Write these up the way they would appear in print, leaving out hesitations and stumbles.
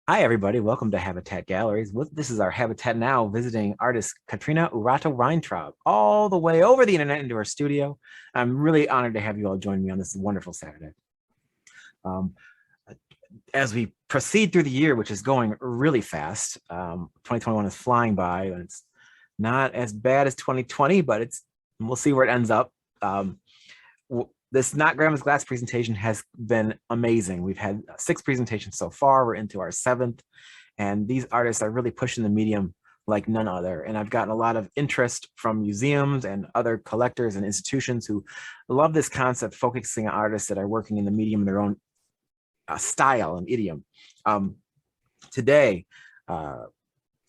Hi, everybody. Welcome to Habitat Galleries. This is our Habitat Now visiting artist Caterina Urrata-Weintraub, all the way over the internet into our studio. I'm really honored to have you all join me on this wonderful Saturday. Um, as we proceed through the year, which is going really fast, 2021 is flying by, and it's not as bad as 2020, but we'll see where it ends up. This Not Grandma's Glass presentation has been amazing. We've had 6 presentations so far. We're into our 7th, and these artists are really pushing the medium like none other. And I've gotten a lot of interest from museums and other collectors and institutions who love this concept, focusing on artists that are working in the medium in their own style and idiom. Today,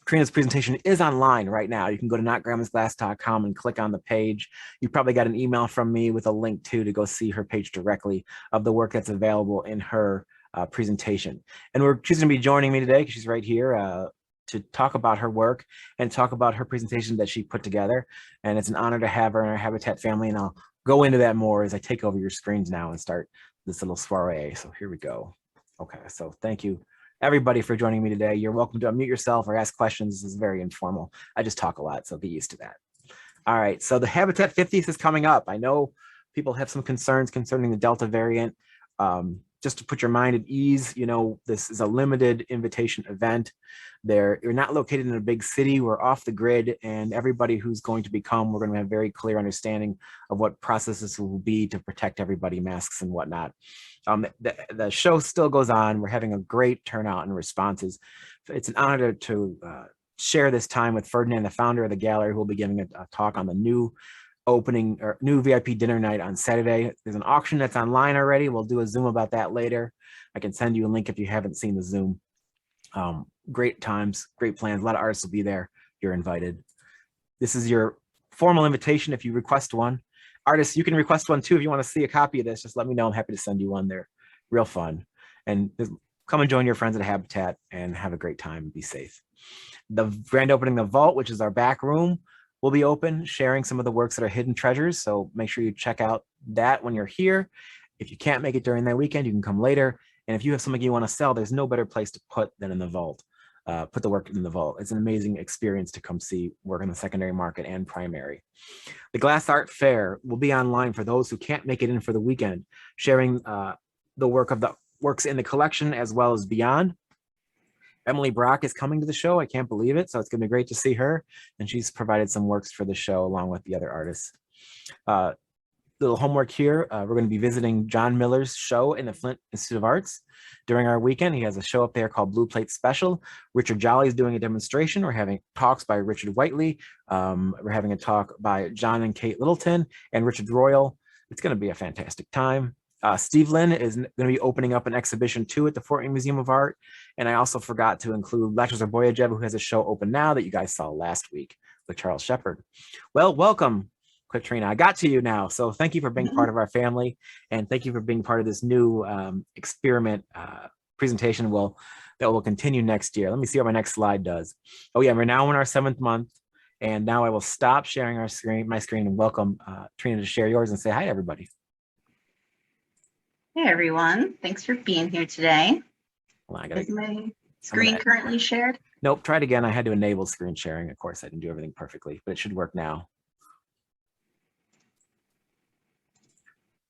Karina's presentation is online right now. You can go to notgrandmasglass.com and click on the page. You probably got an email from me with a link to go see her page directly of the work that's available in her presentation. And she's going to be joining me today because she's right here to talk about her work and talk about her presentation that she put together. And it's an honor to have her in our Habitat family. And I'll go into that more as I take over your screens now and start this little soiree. So here we go. Okay, so thank you everybody for joining me today. You're welcome to unmute yourself or ask questions. This is very informal. I just talk a lot, so get used to that. All right, so the Habitat 50th is coming up. I know people have some concerns concerning the Delta variant. Just to put your mind at ease, this is a limited invitation event. You're not located in a big city. We're off the grid, and everybody who's going to become, we're going to have very clear understanding of what processes will be to protect everybody, masks and whatnot. The show still goes on. We're having a great turnout and responses. It's an honor to share this time with Ferdinand, the founder of the gallery, who will be giving a talk on the new opening or new VIP dinner night on Saturday. There's an auction that's online already. We'll do a Zoom about that later. I can send you a link if you haven't seen the Zoom. Great times, great plans. A lot of artists will be there. You're invited. This is your formal invitation if you request one. Artists, you can request one too if you want to see a copy of this. Just let me know. I'm happy to send you one. They're real fun. And come and join your friends at Habitat and have a great time. Be safe. The grand opening of the vault, which is our back room, will be open, sharing some of the works that are hidden treasures. So make sure you check out that when you're here. If you can't make it during that weekend, you can come later. And if you have something you want to sell, there's no better place to put than in the vault. Put the work in the vault. It's an amazing experience to come see work in the secondary market and primary. The Glass Art Fair will be online for those who can't make it in for the weekend, sharing the works in the collection as well as beyond. Emily Brock is coming to the show. I can't believe it. So it's going to be great to see her. And she's provided some works for the show along with the other artists. Little homework here. We're going to be visiting John Miller's show in the Flint Institute of Arts during our weekend. He has a show up there called Blue Plate Special. Richard Jolly is doing a demonstration. We're having talks by Richard Whiteley. We're having a talk by John and Kate Littleton and Richard Royal. It's going to be a fantastic time. Steve Lynn is going to be opening up an exhibition too at the Fort Wayne Museum of Art. And I also forgot to include Balthazar Boyajev, who has a show open now that you guys saw last week with Charles Shepard. Well, welcome, Katrina. I got to you now. So thank you for being part of our family. And thank you for being part of this new experiment presentation that will continue next year. Let me see what my next slide does. Oh yeah, we're now in our 7th month. And now I will stop sharing my screen and welcome Trina to share yours and say hi to everybody. Hey everyone, thanks for being here today. Well, Is my screen currently shared? Nope, try it again. I had to enable screen sharing. Of course, I didn't do everything perfectly, but it should work now.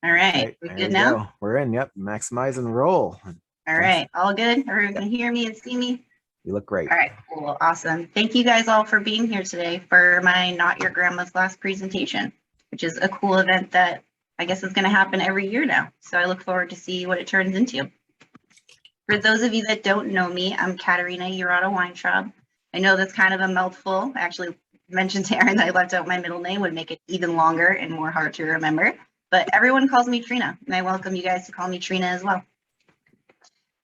All right, we're good now? We're in, yep, maximize and roll. All right, all good? Everyone can hear me and see me? You look great. All right, cool, awesome. Thank you guys all for being here today for my Not Your Grandma's Glass presentation, which is a cool event that I guess is going to happen every year now. So I look forward to see what it turns into. For those of you that don't know me, I'm Caterina Urrata-Weintraub. I know that's kind of a mouthful. I actually mentioned to Aaron that I left out my middle name, would make it even longer and more hard to remember. But everyone calls me Trina, and I welcome you guys to call me Trina as well.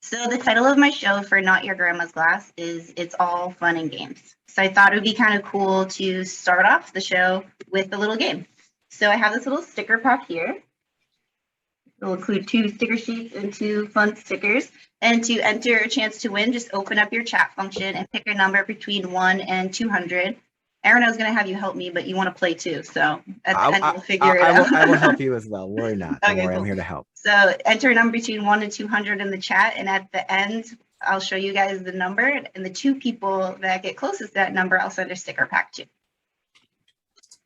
So the title of my show for Not Your Grandma's Glass is It's All Fun and Games. So I thought it would be kind of cool to start off the show with a little game. So I have this little sticker pack here. It'll include 2 sticker sheets and 2 fun stickers. And to enter a chance to win, just open up your chat function and pick a number between 1 and 200. Aaron, I was going to have you help me, but you want to play too. So at the end, we'll figure it out. I will help you as well. Worry not. Don't worry, cool. I'm here to help. So enter a number between 1 and 200 in the chat. And at the end, I'll show you guys the number, and the 2 people that get closest to that number, I'll send a sticker pack to.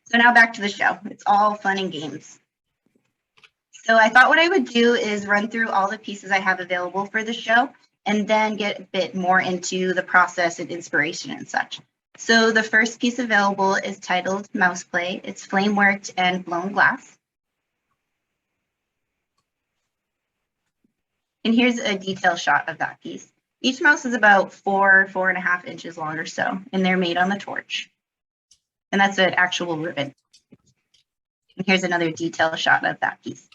So now back to the show. It's all fun and games. So I thought what I would do is run through all the pieces I have available for the show and then get a bit more into the process and inspiration and such. So the first piece available is titled Mouse Play. It's flame worked and blown glass. And here's a detail shot of that piece. Each mouse is about 4.5 inches long or so, and they're made on the torch. And that's an actual ribbon. And here's another detail shot of that piece.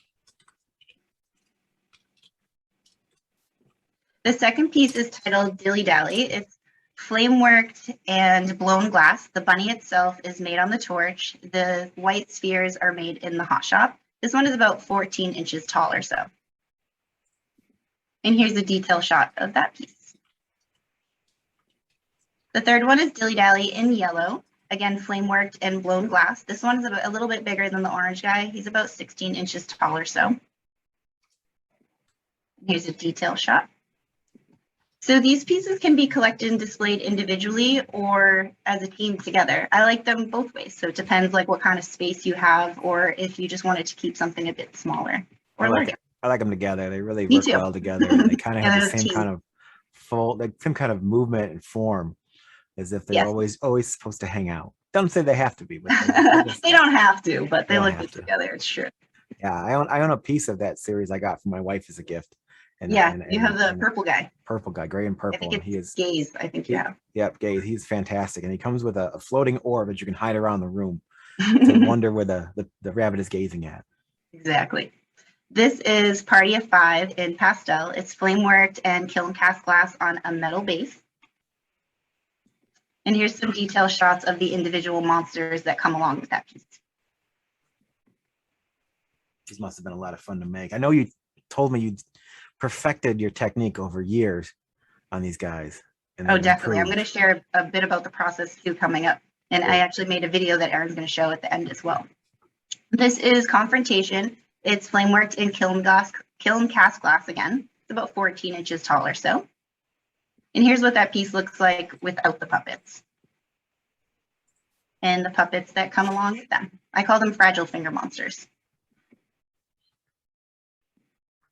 The second piece is titled Dilly Dally. It's flame worked and blown glass. The bunny itself is made on the torch. The white spheres are made in the hot shop. This one is about 14 inches tall or so. And here's a detail shot of that piece. The third one is Dilly Dally in yellow. Again, flame worked and blown glass. This one is a little bit bigger than the orange guy. He's about 16 inches tall or so. Here's a detail shot. So these pieces can be collected and displayed individually or as a team together. I like them both ways. So it depends like what kind of space you have or if you just wanted to keep something a bit smaller or larger. I like them together. They really Me work too. well together. They kind of Yeah, have they're the a same team. kind of same kind of movement and form as if they're Yes. always supposed to hang out. Don't say they have to be, but They don't have to, but they don't look have good to. together. It's true. Yeah, I own a piece of that series I got from my wife as a gift. And Yeah, you have the purple guy. Purple guy, gray and I purple. think And it's he is Gaze. I think you have. Yep, Gaze. He's fantastic. And he comes with a floating orb that you can hide around the room to wonder where the rabbit is gazing at. Exactly. This is Party of 5 in pastel. It's flame worked and kiln cast glass on a metal base. And here's some detail shots of the individual monsters that come along with that piece. These must have been a lot of fun to make. I know you told me you perfected your technique over years on these guys. And oh, definitely. I'm going to share a bit about the process too coming up. And I actually made a video that Aaron's going to show at the end as well. This is Confrontation. It's flame worked in kiln cast glass again. It's about 14 inches tall or so. And here's what that piece looks like without the puppets. And the puppets that come along with them. I call them fragile finger monsters.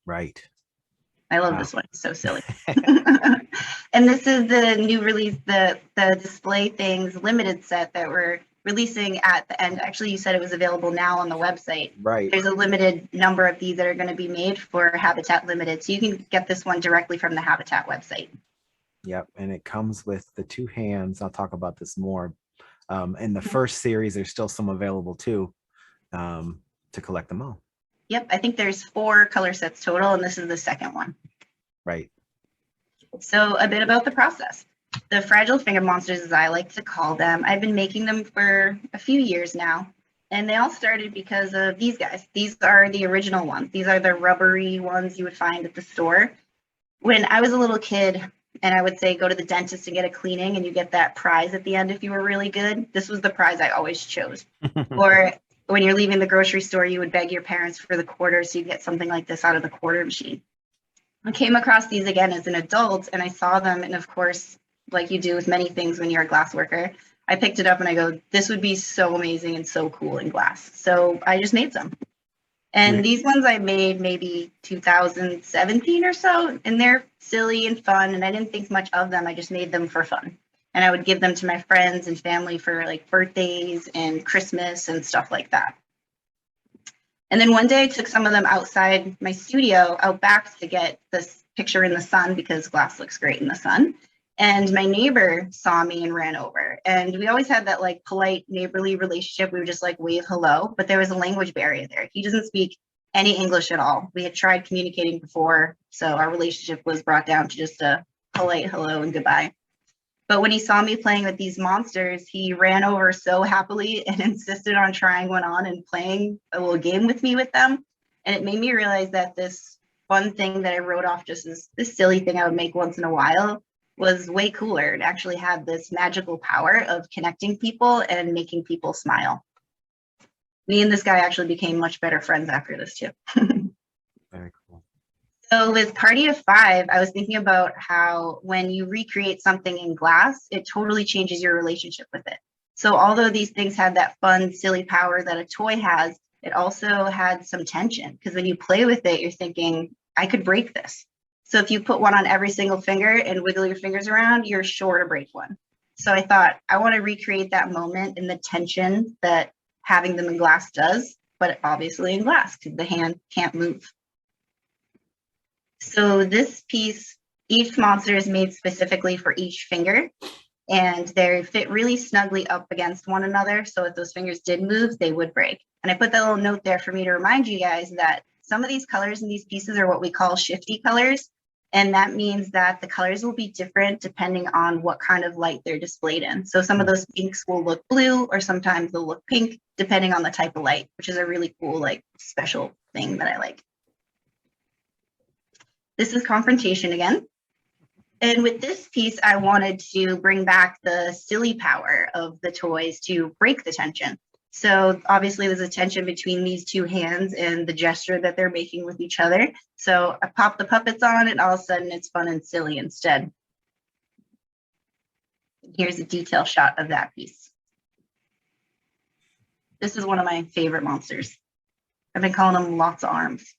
Right. I love this one. It's so silly. And this is the new release, the Display Things limited set that we're releasing at the end. Actually, you said it was available now on the website. Right. There's a limited number of these that are going to be made for Habatat Limited. So you can get this one directly from the Habatat website. Yep. And it comes with the 2 hands. I'll talk about this more. In the first series, there's still some available too to collect them all. Yep. I think there's 4 color sets total, and this is the second one. Right. So a bit about the process. The fragile finger monsters, as I like to call them, I've been making them for a few years now. And they all started because of these guys. These are the original ones. These are the rubbery ones you would find at the store. When I was a little kid, and I would say go to the dentist and get a cleaning, and you get that prize at the end if you were really good, this was the prize I always chose. Or when you're leaving the grocery store, you would beg your parents for the quarter, so you get something like this out of the quarter machine. I came across these again as an adult, and I saw them, and of course, like you do with many things when you're a glass worker, I picked it up and I go, this would be so amazing and so cool in glass. So I just made some. And these ones I made maybe 2017 or so, and they're silly and fun, and I didn't think much of them. I just made them for fun. And I would give them to my friends and family for like birthdays and Christmas and stuff like that. And then one day I took some of them outside my studio out back to get this picture in the sun because glass looks great in the sun. And my neighbor saw me and ran over. And we always had that like polite neighborly relationship. We would just like wave hello, but there was a language barrier there. He doesn't speak any English at all. We had tried communicating before, so our relationship was brought down to just a polite hello and goodbye. But when he saw me playing with these monsters, he ran over so happily and insisted on trying one on and playing a little game with me with them. And it made me realize that this fun thing that I wrote off just as this silly thing I would make once in a while was way cooler. It actually had this magical power of connecting people and making people smile. Me and this guy actually became much better friends after this too. Very cool. So with Party of Five, I was thinking about how when you recreate something in glass, it totally changes your relationship with it. So although these things had that fun, silly power that a toy has, it also had some tension because when you play with it, you're thinking, I could break this. So if you put one on every single finger and wiggle your fingers around, you're sure to break one. So I thought I want to recreate that moment in the tension that having them in glass does, but obviously in glass because the hand can't move. So this piece, each monster is made specifically for each finger, and they fit really snugly up against one another. So if those fingers did move, they would break. And I put that little note there for me to remind you guys that some of these colors in these pieces are what we call shifty colors. And that means that the colors will be different depending on what kind of light they're displayed in. So some of those pinks will look blue, or sometimes they'll look pink, depending on the type of light, which is a really cool, like, special thing that I like. This is Confrontation again. And with this piece, I wanted to bring back the silly power of the toys to break the tension. So obviously there's a tension between these two hands and the gesture that they're making with each other. So I pop the puppets on and all of a sudden it's fun and silly instead. Here's a detail shot of that piece. This is one of my favorite monsters. I've been calling them lots of arms.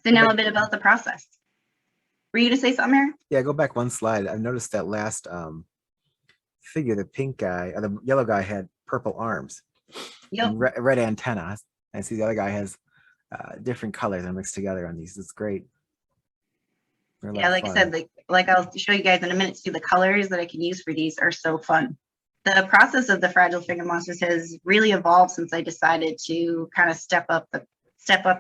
So now a bit about the process. Were you to say something, Aaron? Yeah, go back one slide. I've noticed that last figure, the pink guy, or the yellow guy had purple arms. Yep. And red antenna. I see the other guy has different colors and mixed together on these. It's great. Yeah, like I said, like I'll show you guys in a minute too, the colors that I can use for these are so fun. The process of the Fragile Finger Monsters has really evolved since I decided to kind of step up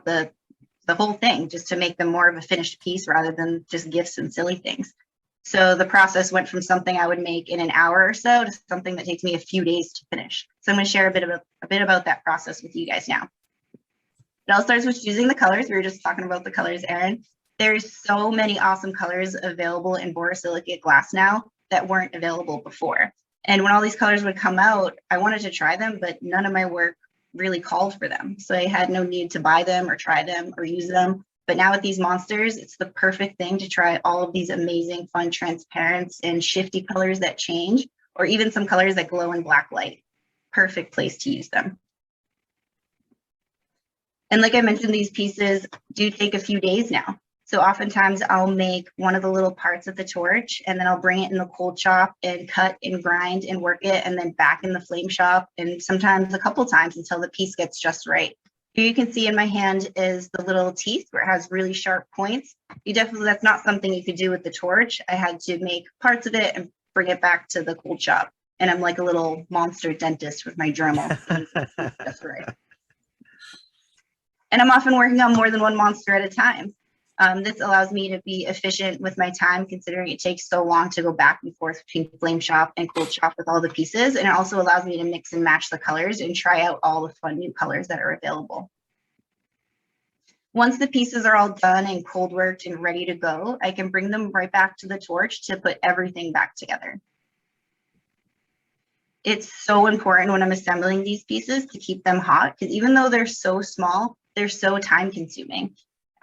the whole thing, just to make them more of a finished piece rather than just gifts and silly things. So the process went from something I would make in an hour or so to something that takes me a few days to finish. So I'm going to share a bit about that process with you guys now. It all starts with choosing the colors. We were just talking about the colors, Aaron. There's so many awesome colors available in borosilicate glass now that weren't available before. And when all these colors would come out, I wanted to try them, but none of my work really called for them. So I had no need to buy them or try them or use them. But now with these monsters, it's the perfect thing to try all of these amazing, fun, transparents and shifty colors that change, or even some colors that glow in black light. Perfect place to use them. And like I mentioned, these pieces do take a few days now. So oftentimes I'll make one of the little parts of the torch and then I'll bring it in the cold shop and cut and grind and work it, and then back in the flame shop, and sometimes a couple times until the piece gets just right. Here you can see in my hand is the little teeth where it has really sharp points. That's not something you could do with the torch. I had to make parts of it and bring it back to the cold shop. And I'm like a little monster dentist with my Dremel. That's right. And I'm often working on more than one monster at a time. This allows me to be efficient with my time, considering it takes so long to go back and forth between flame shop and cold shop with all the pieces. And it also allows me to mix and match the colors and try out all the fun new colors that are available. Once the pieces are all done and cold worked and ready to go, I can bring them right back to the torch to put everything back together. It's so important when I'm assembling these pieces to keep them hot, because even though they're so small, they're so time consuming.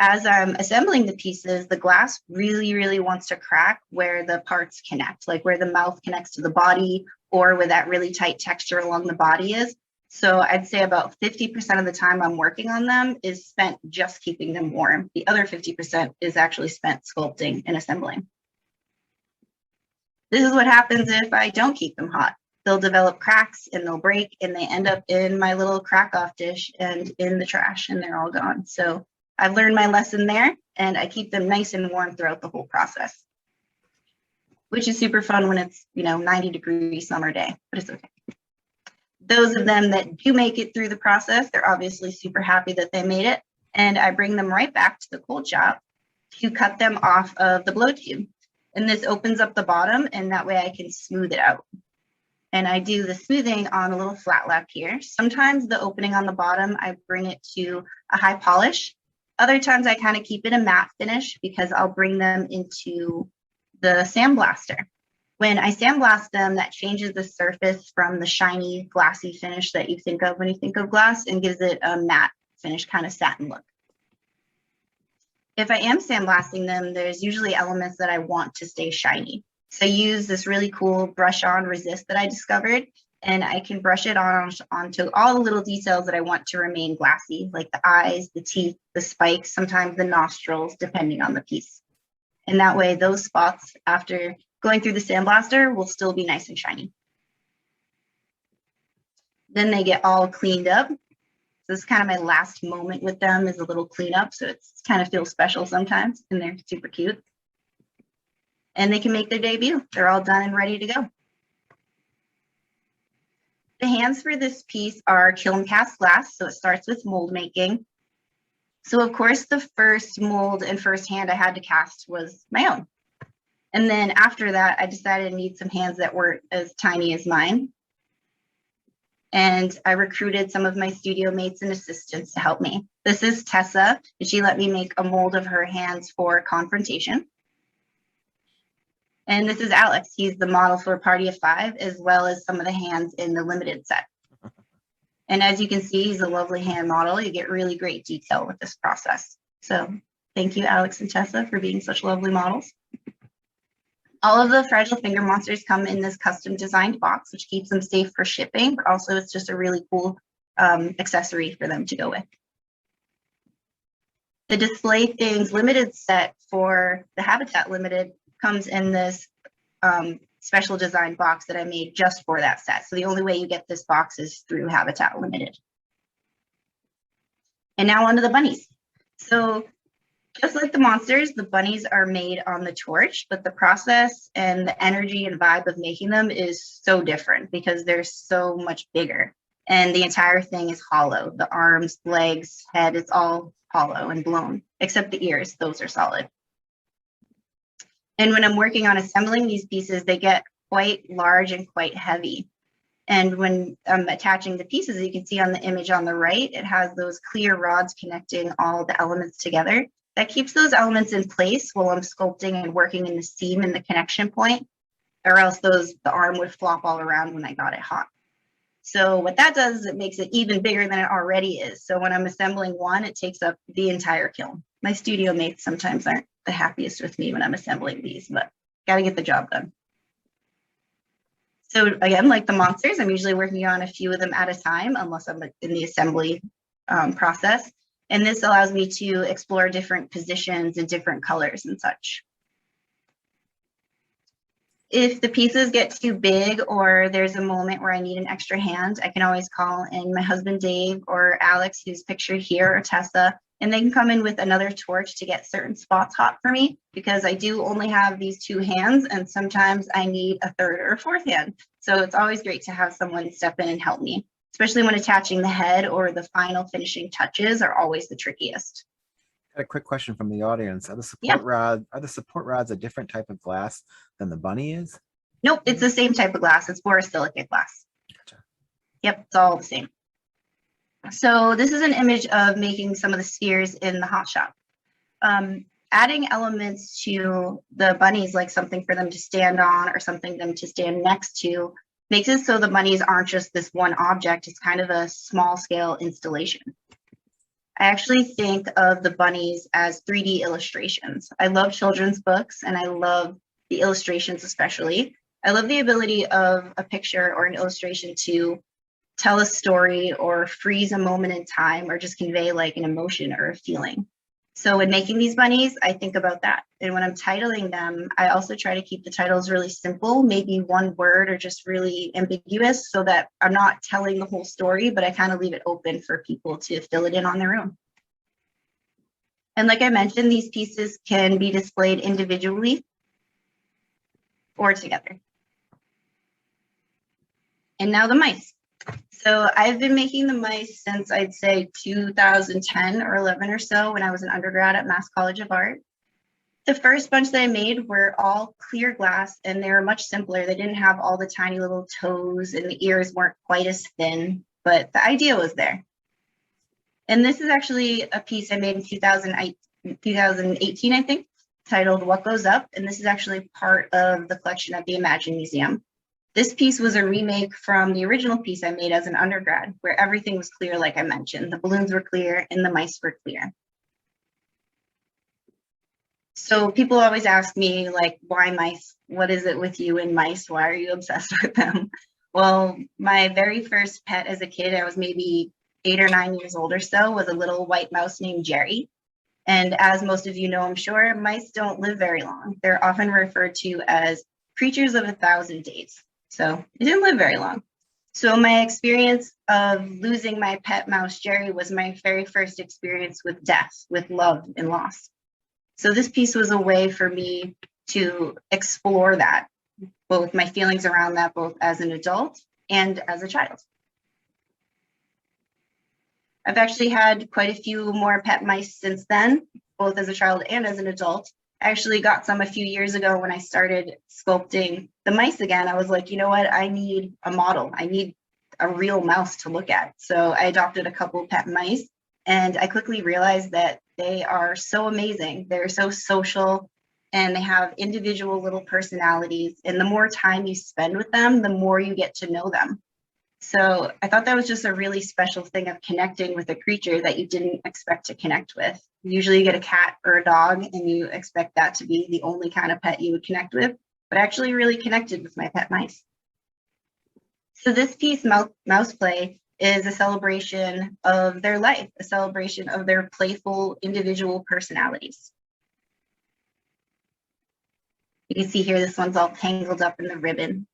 As I'm assembling the pieces, the glass really, really wants to crack where the parts connect, like where the mouth connects to the body or where that really tight texture along the body is. So I'd say about 50% of the time I'm working on them is spent just keeping them warm. The other 50% is actually spent sculpting and assembling. This is what happens if I don't keep them hot. They'll develop cracks and they'll break and they end up in my little crack off dish and in the trash, and they're all gone. So I've learned my lesson there, and I keep them nice and warm throughout the whole process, which is super fun when it's, 90-degree summer day, but it's okay. Those of them that do make it through the process, they're obviously super happy that they made it, and I bring them right back to the cold shop to cut them off of the blow tube. And this opens up the bottom, and that way I can smooth it out. And I do the smoothing on a little flat lap here. Sometimes the opening on the bottom, I bring it to a high polish. Other times I kind of keep it a matte finish because I'll bring them into the sandblaster. When I sandblast them, that changes the surface from the shiny, glassy finish that you think of when you think of glass and gives it a matte finish, kind of satin look. If I am sandblasting them, there's usually elements that I want to stay shiny. So I use this really cool brush on resist that I discovered, and I can brush it onto all the little details that I want to remain glassy, like the eyes, the teeth, the spikes, sometimes the nostrils, depending on the piece. And that way, those spots after going through the sandblaster will still be nice and shiny. Then they get all cleaned up. So this is kind of my last moment with them, is a little cleanup. So it's kind of feels special sometimes, and they're super cute. And they can make their debut. They're all done and ready to go. The hands for this piece are kiln cast glass, so it starts with mold making. So of course, the first mold and first hand I had to cast was my own. And then after that, I decided I need some hands that weren't as tiny as mine. And I recruited some of my studio mates and assistants to help me. This is Tessa, and she let me make a mold of her hands for confrontation. And this is Alex. He's the model for Party of Five, as well as some of the hands in the limited set. And as you can see, he's a lovely hand model. You get really great detail with this process. So thank you, Alex and Tessa, for being such lovely models. All of the Fragile Finger monsters come in this custom designed box, which keeps them safe for shipping, but also it's just a really cool accessory for them to go with. The Display Things limited set for the Habatat Limited comes in this special design box that I made just for that set. So the only way you get this box is through Habatat Limited. And now onto the bunnies. So just like the monsters, the bunnies are made on the torch, but the process and the energy and vibe of making them is so different because they're so much bigger. And the entire thing is hollow. The arms, legs, head, it's all hollow and blown, except the ears, those are solid. And when I'm working on assembling these pieces, they get quite large and quite heavy. And when I'm attaching the pieces, you can see on the image on the right, it has those clear rods connecting all the elements together. That keeps those elements in place while I'm sculpting and working in the seam and the connection point, or else the arm would flop all around when I got it hot. So what that does is it makes it even bigger than it already is. So when I'm assembling one, it takes up the entire kiln. My studio mates sometimes aren't the happiest with me when I'm assembling these, but gotta get the job done. So again, like the monsters, I'm usually working on a few of them at a time, unless I'm in the assembly process. And this allows me to explore different positions and different colors and such. If the pieces get too big or there's a moment where I need an extra hand, I can always call in my husband, Dave, or Alex, who's pictured here, or Tessa, and they can come in with another torch to get certain spots hot for me, because I do only have these two hands and sometimes I need a third or fourth hand. So it's always great to have someone step in and help me, especially when attaching the head, or the final finishing touches are always the trickiest. Got a quick question from the audience. Are the support rods a different type of glass than the bunny is? Nope, it's the same type of glass. It's borosilicate glass. Gotcha. Yep, it's all the same. So this is an image of making some of the spheres in the hot shop. Adding elements to the bunnies, like something for them to stand on or something for them to stand next to, makes it so the bunnies aren't just this one object. It's kind of a small scale installation. I actually think of the bunnies as 3D illustrations. I love children's books and I love the illustrations especially. I love the ability of a picture or an illustration to tell a story or freeze a moment in time or just convey like an emotion or a feeling. So when making these bunnies, I think about that. And when I'm titling them, I also try to keep the titles really simple, maybe one word or just really ambiguous, so that I'm not telling the whole story, but I kind of leave it open for people to fill it in on their own. And like I mentioned, these pieces can be displayed individually or together. And now the mice. So I've been making the mice since I'd say 2010 or 11 or so, when I was an undergrad at Mass College of Art. The first bunch that I made were all clear glass and they were much simpler. They didn't have all the tiny little toes and the ears weren't quite as thin, but the idea was there. And this is actually a piece I made in 2018, I think, titled What Goes Up. And this is actually part of the collection at the Imagine Museum. This piece was a remake from the original piece I made as an undergrad, where everything was clear, like I mentioned. The balloons were clear and the mice were clear. So people always ask me, like, why mice? What is it with you and mice? Why are you obsessed with them? Well, my very first pet as a kid, I was maybe 8 or 9 years old or so, was a little white mouse named Jerry. And as most of you know, I'm sure, mice don't live very long. They're often referred to as creatures of 1,000 days. So it didn't live very long. So my experience of losing my pet mouse, Jerry, was my very first experience with death, with love and loss. So this piece was a way for me to explore that, both my feelings around that, both as an adult and as a child. I've actually had quite a few more pet mice since then, both as a child and as an adult. I actually got some a few years ago when I started sculpting the mice again. I was like, you know what? I need a model. I need a real mouse to look at. So I adopted a couple pet mice, and I quickly realized that they are so amazing. They're so social, and they have individual little personalities. And the more time you spend with them, the more you get to know them. So I thought that was just a really special thing of connecting with a creature that you didn't expect to connect with. Usually you get a cat or a dog and you expect that to be the only kind of pet you would connect with, but I actually really connected with my pet mice. So this piece, Mouse Play, is a celebration of their life, a celebration of their playful individual personalities. You can see here, this one's all tangled up in the ribbon.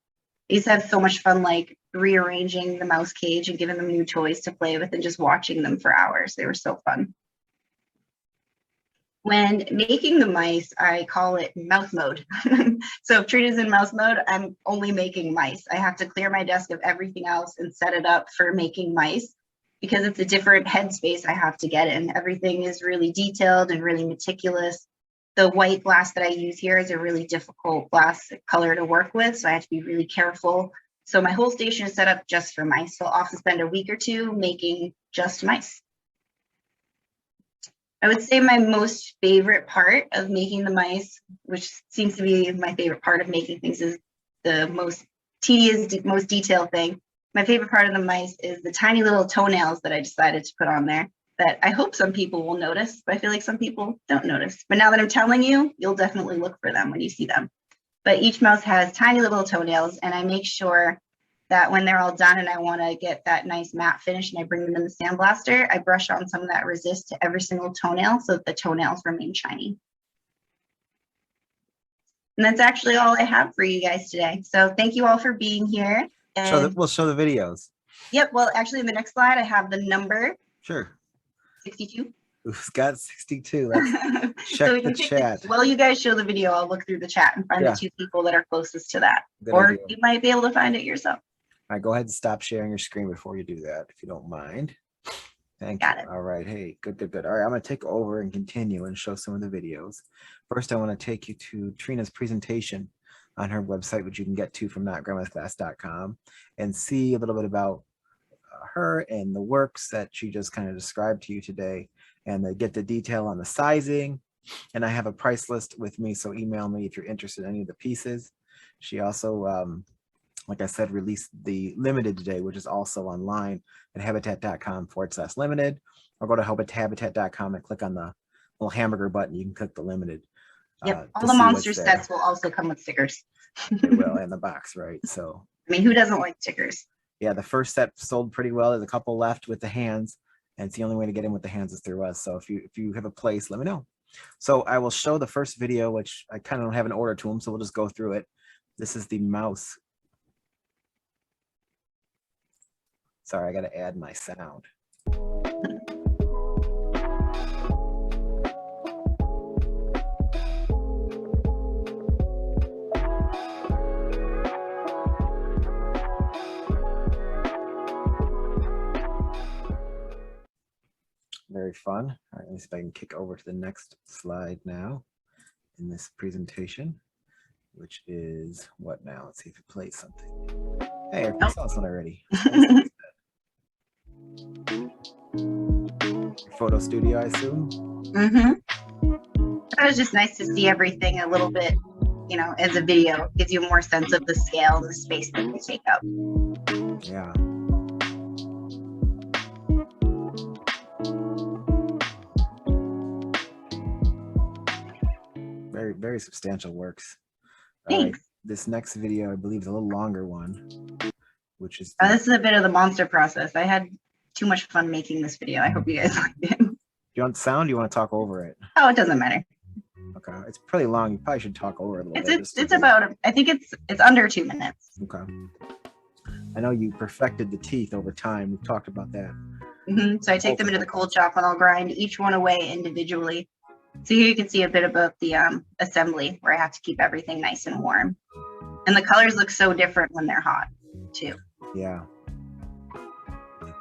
I used to have so much fun, like rearranging the mouse cage and giving them new toys to play with and just watching them for hours. They were so fun. When making the mice, I call it mouse mode. So if Trina's in mouse mode, I'm only making mice. I have to clear my desk of everything else and set it up for making mice because it's a different headspace I have to get in. Everything is really detailed and really meticulous. The white glass that I use here is a really difficult glass color to work with, so I have to be really careful. So my whole station is set up just for mice. So I'll often spend a week or two making just mice. I would say my most favorite part of making the mice, which seems to be my favorite part of making things, is the most tedious, most detailed thing. My favorite part of the mice is the tiny little toenails that I decided to put on there that I hope some people will notice, but I feel like some people don't notice. But now that I'm telling you, you'll definitely look for them when you see them. But each mouse has tiny little toenails, and I make sure that when they're all done and I want to get that nice matte finish and I bring them in the sandblaster, I brush on some of that resist to every single toenail so that the toenails remain shiny. And that's actually all I have for you guys today. So thank you all for being here. And We'll show the videos. Yep. Well, actually, in the next slide, I have the number. Sure. 62. Who's got 62? Let's check the chat. While you guys show the video, I'll look through the chat and find the two people that are closest to that. Good or idea. You might be able to find it yourself. All right, go ahead and stop sharing your screen before you do that, if you don't mind. Thank you. All right. Hey, good. All right, I'm going to take over and continue and show some of the videos. First, I want to take you to Trina's presentation on her website, which you can get to from notgrandmasclass.com, and see a little bit about her and the works that she just kind of described to you today, and they get the detail on the sizing. And I have a price list with me, so email me if you're interested in any of the pieces. She also, like I said, released the limited today, which is also online at habatat.com/limited, or go to habatat.com and click on the little hamburger button. You can click the limited. Yep, all the monster sets will also come with stickers. It will, in the box, right? So, I mean, who doesn't like stickers? Yeah, the first set sold pretty well. There's a couple left with the hands, and it's the only way to get in with the hands is through us. So if you have a place, let me know. So I will show the first video, which I kind of don't have an order to them, so we'll just go through it. This is the mouse. Sorry, I got to add my sound. Very fun. All right, let me see if I can kick over to the next slide now in this presentation, which is what now? Let's see if it plays something. Hey, I saw this one already. Photo studio, I assume? Mm-hmm. It was just nice to see everything a little bit, you know, as a video. It gives you more sense of the scale and the space that they take up. Yeah. very substantial works. All right, Thanks. this next video, I believe, is a little longer one, which is This is a bit of the monster process. I had too much fun making this video. I hope you guys liked it. Do you want sound? Or you want to talk over it? Oh, it doesn't matter. Okay, it's pretty long. You probably should talk over it a little bit. It's about, I think it's under 2 minutes. Okay. I know you perfected the teeth over time. We've talked about that. So I take them into the cold shop and I'll grind each one away individually. So here you can see a bit about the assembly where I have to keep everything nice and warm. And the colors look so different when they're hot too. Yeah.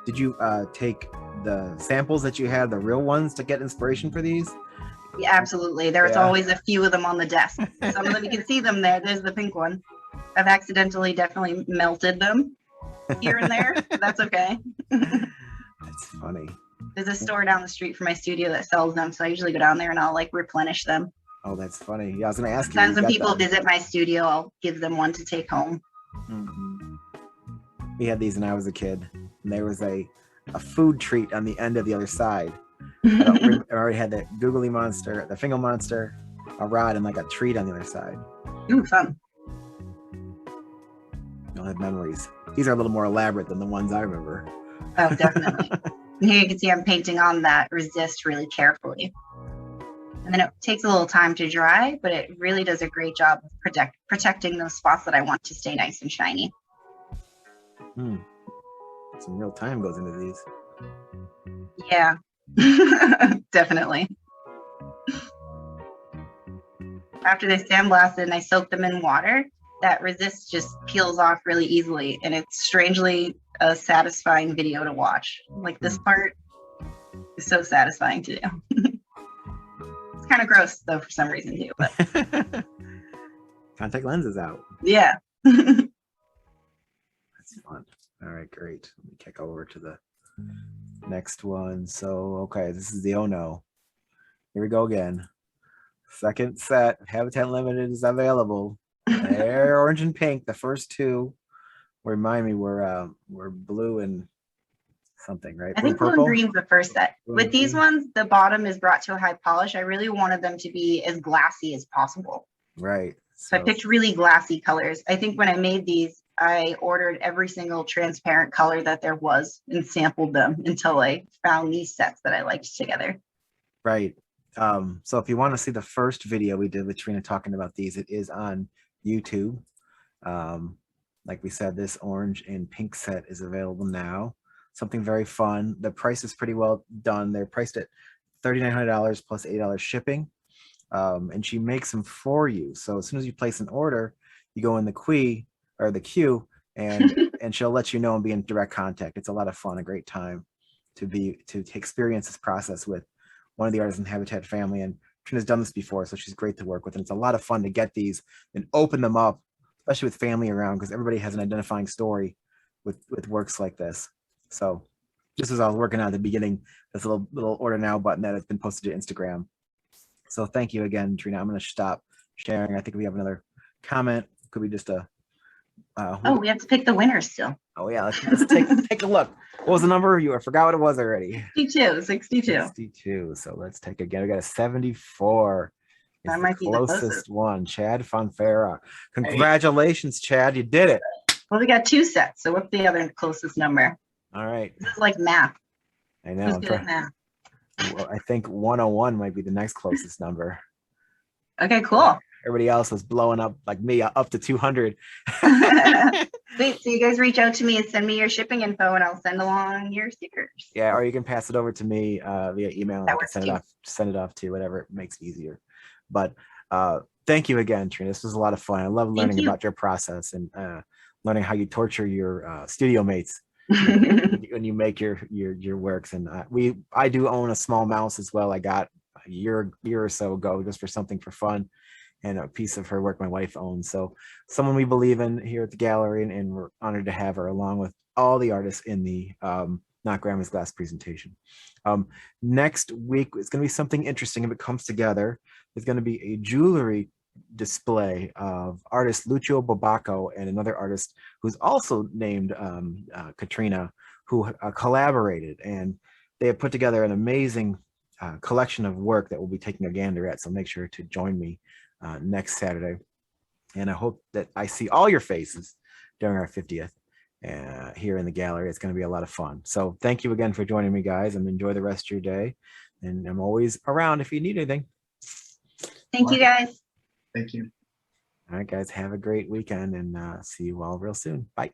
Did you take the samples that you had, the real ones, to get inspiration for these? Yeah, absolutely. There's always a few of them on the desk. Some of them, you can see them there. There's the pink one. I've accidentally definitely melted them here and there. But that's okay. That's funny. There's a store down the street from my studio that sells them. So I usually go down there and I'll like replenish them. Oh, that's funny. Yeah, I was going to ask you. Sometimes when people visit my studio, I'll give them one to take home. We had these when I was a kid. And there was a food treat on the end of the other side. I already had the googly monster, the finger monster, a rod, and like a treat on the other side. Ooh, fun. You'll have memories. These are a little more elaborate than the ones I remember. Oh, definitely. And here you can see I'm painting on that resist really carefully. And then it takes a little time to dry, but it really does a great job of protecting those spots that I want to stay nice and shiny. Some real time goes into these. Yeah, definitely. After they sandblasted and I soak them in water, that resist just peels off really easily. And it's strangely a satisfying video to watch. Like this part is so satisfying to do. It's kind of gross though for some reason too, but contact lenses out. Yeah. That's fun. All right, great. Let me kick over to the next one. So, okay, this is the oh no. Here we go again. Second set, Habatat Limited is available. They're orange and pink. The first two, remind me, were blue and something, right? I think blue and green's the first set. With these ones, the bottom is brought to a high polish. I really wanted them to be as glassy as possible. Right. So I picked really glassy colors. I think when I made these, I ordered every single transparent color that there was and sampled them until I found these sets that I liked together. Right. So if you want to see the first video we did with Trina talking about these, it is on YouTube. Like we said, this orange and pink set is available now. Something very fun. The price is pretty well done. They're priced at $3,900 plus $8 shipping. And she makes them for you. So as soon as you place an order, you go in the queue, and she'll let you know and be in direct contact. It's a lot of fun, a great time to experience this process with one of the artists in the Habatat family. And Trina's done this before, so she's great to work with. And it's a lot of fun to get these and open them up, especially with family around, because everybody has an identifying story with works like this. So just as I was working on at the beginning, this little order now button that has been posted to Instagram. So thank you again, Trina. I'm going to stop sharing. I think we have another comment. Could be just a we have to pick the winners still. Oh yeah, let's take a look. What was the number? I forgot what it was already. 62. So let's take again. We got a 74. That might be the closest one. Chad Fonfera. Congratulations, Chad. You did it. Well, we got two sets. So what's the other closest number? All right. This is like math. I know. Who's good at math? Well, I think 101 might be the next closest number. Okay, cool. Everybody else was blowing up like me up to 200. Sweet. So you guys reach out to me and send me your shipping info and I'll send along your stickers. Yeah, or you can pass it over to me via email and I can send it off to you, whatever it makes easier. But thank you again, Trina. This was a lot of fun. I love learning about your process and learning how you torture your studio mates when you make your works. And I do own a small mouse as well. I got a year or so ago just for something for fun, and a piece of her work my wife owns. So someone we believe in here at the gallery, and we're honored to have her along with all the artists in the Not Grandma's Glass presentation. Next week, it's going to be something interesting if it comes together. There's going to be a jewelry display of artist Lucio Bobacco and another artist who's also named Caterina, who collaborated, and they have put together an amazing collection of work that we'll be taking a gander at. So make sure to join me next Saturday. And I hope that I see all your faces during our 50th here in the gallery. It's going to be a lot of fun. So thank you again for joining me, guys, and enjoy the rest of your day. And I'm always around if you need anything. Thank you, guys. Thank you. All right, guys, have a great weekend and see you all real soon. Bye.